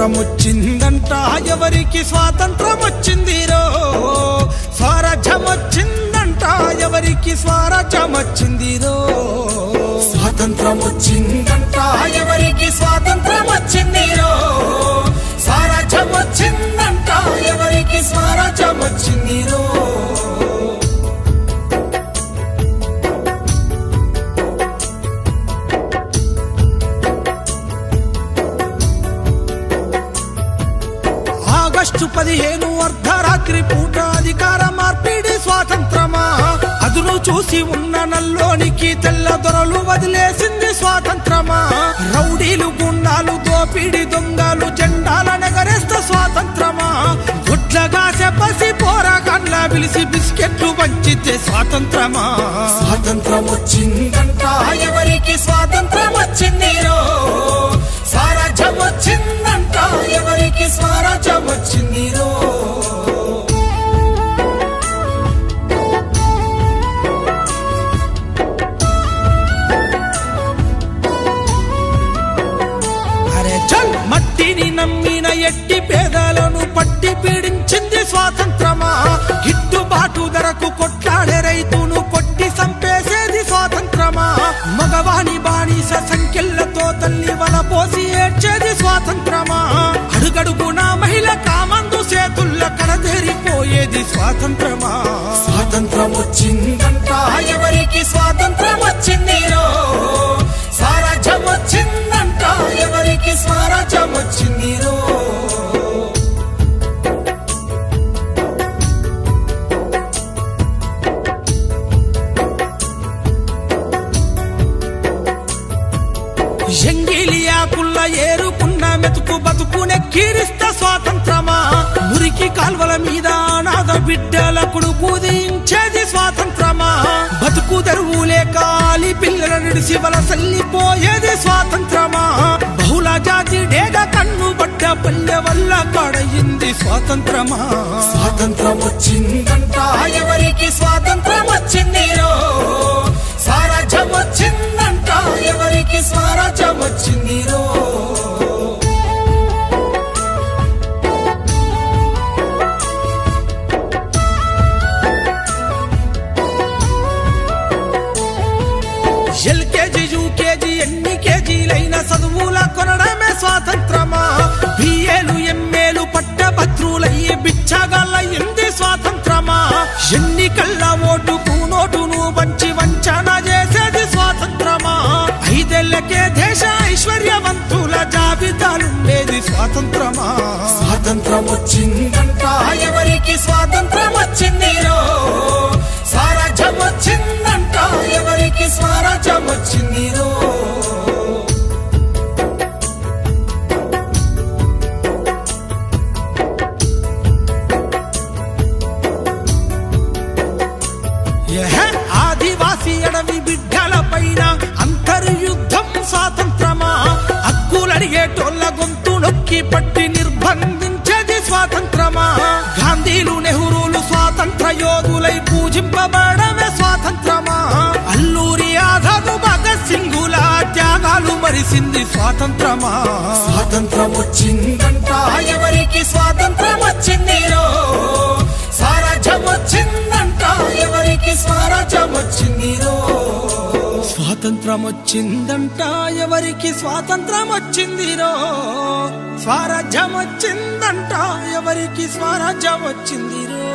స్వాతంత్రం వచ్చిందంట ఎవరికి స్వాతంత్రం వచ్చిందిరో స్వరాజ్యం వచ్చిందంట ఎవరికి స్వరాజ్యం వచ్చిందిరో స్వాతంత్రం వచ్చిందంట ఎవరికి స్వాతంత్రం వచ్చిందిరో స్వరాజ్యం వచ్చిందంట ఎవరికి స్వరాజ్యం వచ్చిందిరో ఆగస్టు 15 అర్ధరాత్రి పూట అధికార మార్పిడి స్వాతంత్రమా అదును చూసి ఉన్న నల్లోనికి తెల్ల దొరలు వదిలేసింది స్వాతంత్రమా రౌడీలు గుండాలు దోపిడి దొంగలు జెండాల నగరేస్త స్వాతంత్రమా గుడ్లగా చెప్పసి పోరాగాన్ల పిలిచి బిస్కెట్లు పంచితే స్వాతంత్రమా స్వాతంత్రం వచ్చిందంట ఎవరికి స్వాతంత్రం వచ్చిందిరో స్వరాజ్యం వచ్చిందంట ఎవరికి స్వరాజ్యం వచ్చిందిరో మట్టిని నమ్మిన ఎట్టి పేదలను పట్టి పీడించింది స్వాతంత్రమా గిట్టుబాటు ధరకు కొట్లాడే రైతును కొట్టి సంపేసేది స్వాతంత్రమా మగవాణి బానిస సంఖ్యలతో తల్లి వల పోసి ఏడ్చేది స్వాతంత్రమా అడుగడుగున మహిళ కామందు చేతుల్ల కడదేరిపోయేది స్వాతంత్రమా స్వాతంత్రం వచ్చిందంట ఎవరికి స్వాతంత్రం వచ్చిందిరో స్వరాజ్యం వచ్చిందంట ఎవరికి స్వరాజ్యం వచ్చిందిరో ఎంగిలియాకుల్ల ఏరుకున్న మెతుకు బతుకునే కీరిస్త స్వాతంత్రమా మురికి కాల్వల మీద అనాథ బిడ్డలకుడు పూజించేది స్వాతంత్రమా బతుకు తెరువు లేక పిల్లల నిడిసి వలసల్లిపోయేది స్వాతంత్రమా బహుళ జాతి డేగ కన్ను బట్ట పల్లె వల్ల కడయింది స్వాతంత్రమా స్వాతంత్రం వచ్చిందంట ఎవరికి స్వాతంత్రం వచ్చిందిరో స్వరాజ్యం వచ్చిందంట ఎవరికి స్వరాజ్యం వచ్చిందిరో ఎల్కేజీ యూకేజీ ఎన్ని కేజీలైన చదువుల కొనడమే స్వాతంత్రమా బిఏలు ఎంఏలు పట్టభద్రులయ్యి బిచ్చగాళ్ళయింది స్వాతంత్రమా ఎన్నికల్ల ఓటుకు నోటును పంచి వంచన చేసేది స్వాతంత్రమా 5 ఏళ్లకే దేశ ఐశ్వర్యవంతుల జాబితాలుండేది స్వాతంత్రమా స్వాతంత్రం వచ్చిందంట ఎవరికి స్వాతంత్రం వచ్చిందిరో స్వరాజ్యం వచ్చిందంట ఎవరికి స్వరాజ్యం వచ్చిందిరో ఆదివాసీ అడవి బిడ్డల పైన అంతర్యుద్ధం స్వాతంత్రమా హక్కులడిగేటోళ్ళ గొంతు నొక్కి పట్టి నిర్బంధించేది స్వాతంత్రమా గాంధీలు నెహ్రూలు స్వాతంత్ర యోధులై పూజింపబడమే స్వాతంత్రమా అల్లూరి ఆజాద్ భగత్ సింగుల త్యాగాలు మరిసింది స్వాతంత్రమా స్వాతంత్రం వచ్చిందంట ఎవరికి స్వాతంత్రం వచ్చిందిరో స్వరాజ్యం వచ్చిందంట ఎవరికి స్వరాజ్యం వచ్చిందిరో స్వాతంత్రం వచ్చిందంట ఎవరికి స్వాతంత్రం వచ్చిందిరో స్వరాజ్యం వచ్చిందంట ఎవరికి స్వరాజ్యం వచ్చిందిరో